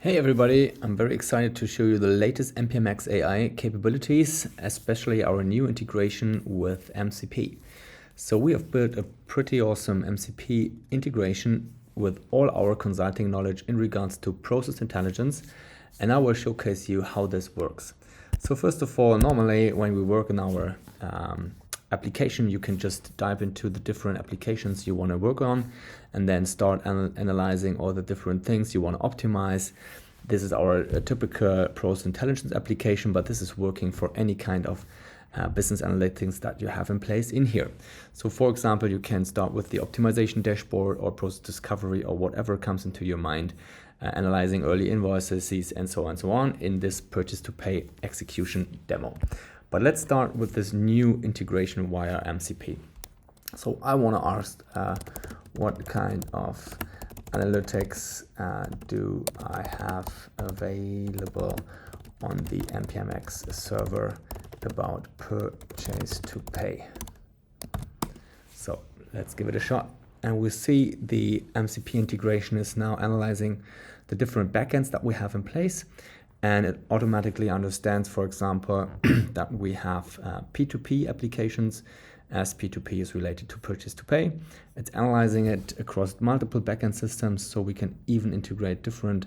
Hey everybody, I'm very excited to show you the latest MPMX AI capabilities, especially our new integration with MCP. So we have built a pretty awesome MCP integration with all our consulting knowledge in regards to process intelligence, and I will showcase you how this works. So first of all, normally when we work in our application, you can just dive into the different applications you want to work on and then start analyzing all the different things you want to optimize. This is our typical process intelligence application, but this is working for any kind of business analytics that you have in place in here. So for example, you can start with the optimization dashboard or process discovery or whatever comes into your mind, analyzing early invoices and so on in this purchase to pay execution demo. But let's start with this new integration via MCP. So I want to ask what kind of analytics do I have available on the MPMX server about purchase to pay. So let's give it a shot. And we see the MCP integration is now analyzing the different backends that we have in place. And it automatically understands, for example, that we have P2P applications, as P2P is related to purchase to pay. It's analyzing it across multiple backend systems, so we can even integrate different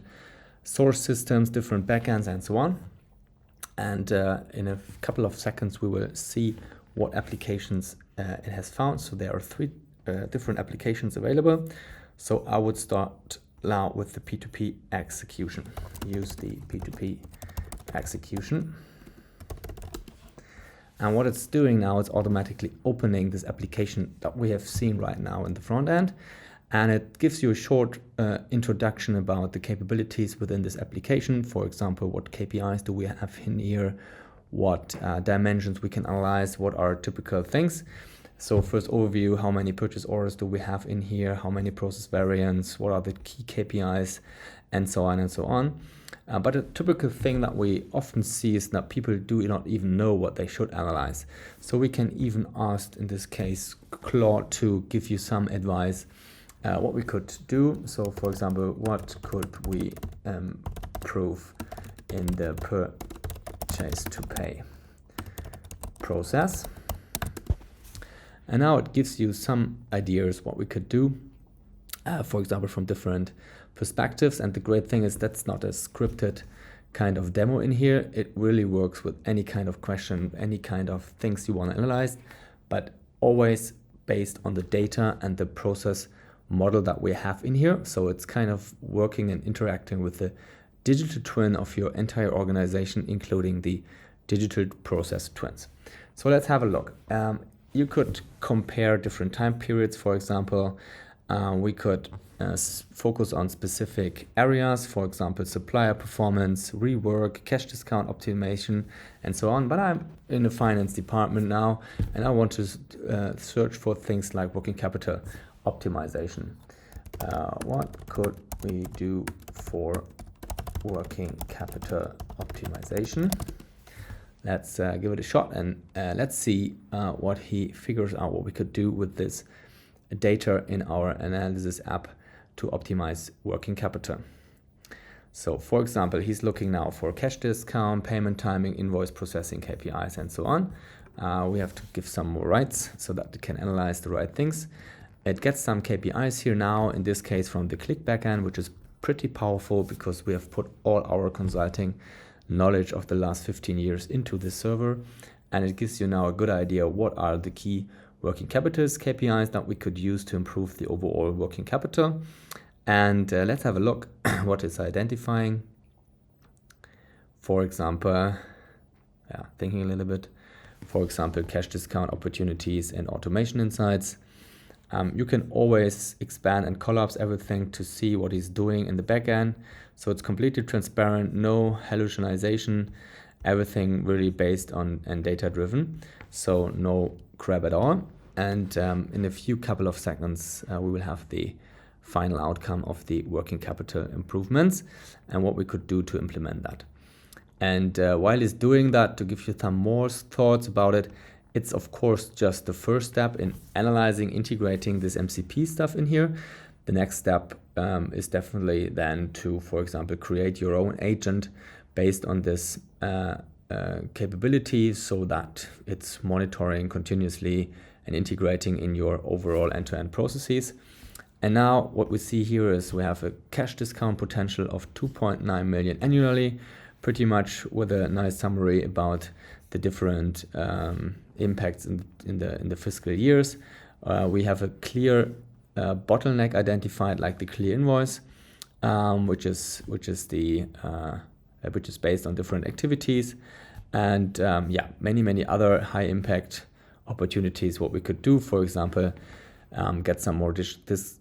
source systems, different backends, and so on. And in a couple of seconds, we will see what applications it has found. So there are three different applications available. So I would start now with the P2P execution. Use the P2P execution. And what it's doing now is automatically opening this application that we have seen right now in the front end. And it gives you a short introduction about the capabilities within this application. For example, what KPIs do we have in here? What dimensions we can analyze? What are typical things? So first overview, how many purchase orders do we have in here? How many process variants? What are the key KPIs? And so on and so on. But a typical thing that we often see is that people do not even know what they should analyze. So we can even ask, in this case, Claude to give you some advice what we could do. So for example, what could we improve in the purchase to pay process? And now it gives you some ideas what we could do, for example, from different perspectives. And the great thing is that's not a scripted kind of demo in here. It really works with any kind of question, any kind of things you want to analyze, but always based on the data and the process model that we have in here. So it's kind of working and interacting with the digital twin of your entire organization, including the digital process twins. So let's have a look. You could compare different time periods. For example, we could focus on specific areas, for example, supplier performance, rework, cash discount optimization, and so on. But I'm in the finance department now, and I want to search for things like working capital optimization. What could we do for working capital optimization? Let's give it a shot and let's see what he figures out, what we could do with this data in our analysis app to optimize working capital. So for example, he's looking now for cash discount, payment timing, invoice processing KPIs, and so on. We have to give some more rights so that it can analyze the right things. It gets some KPIs here now, in this case from the Click backend, which is pretty powerful because we have put all our consulting knowledge of the last 15 years into this server, and it gives you now a good idea what are the key working capitals KPIs that we could use to improve the overall working capital. And let's have a look what it's identifying. For example, thinking a little bit, for example, cash discount opportunities and automation insights. You can always expand and collapse everything to see what he's doing in the backend. So it's completely transparent, no hallucination, everything really based on and data driven. So no crap at all. And in a few couple of seconds, we will have the final outcome of the working capital improvements and what we could do to implement that. And while he's doing that, to give you some more thoughts about it, it's of course just the first step in analyzing, integrating this MCP stuff in here. the next step is definitely then to, for example, create your own agent based on this capability, so that it's monitoring continuously and integrating in your overall end-to-end processes. And now what we see here is we have a cash discount potential of 2.9 million annually, pretty much with a nice summary about the different impacts in the fiscal years. We have a clear bottleneck identified, like the clear invoice, which is based on different activities, and many other high impact opportunities. What we could do, for example, get some more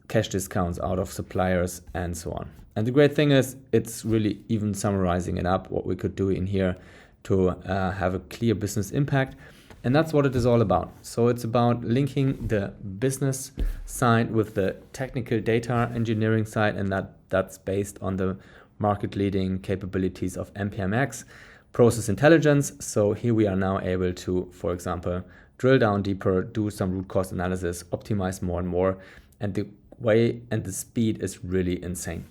cash discounts out of suppliers and so on. And the great thing is, it's really even summarizing it up, what we could do in here to have a clear business impact. And that's what it is all about. So it's about linking the business side with the technical data engineering side, and that's based on the market leading capabilities of MPMX process intelligence. So here we are now able to, for example, drill down deeper, do some root cause analysis, optimize more and more, and the way and the speed is really insane.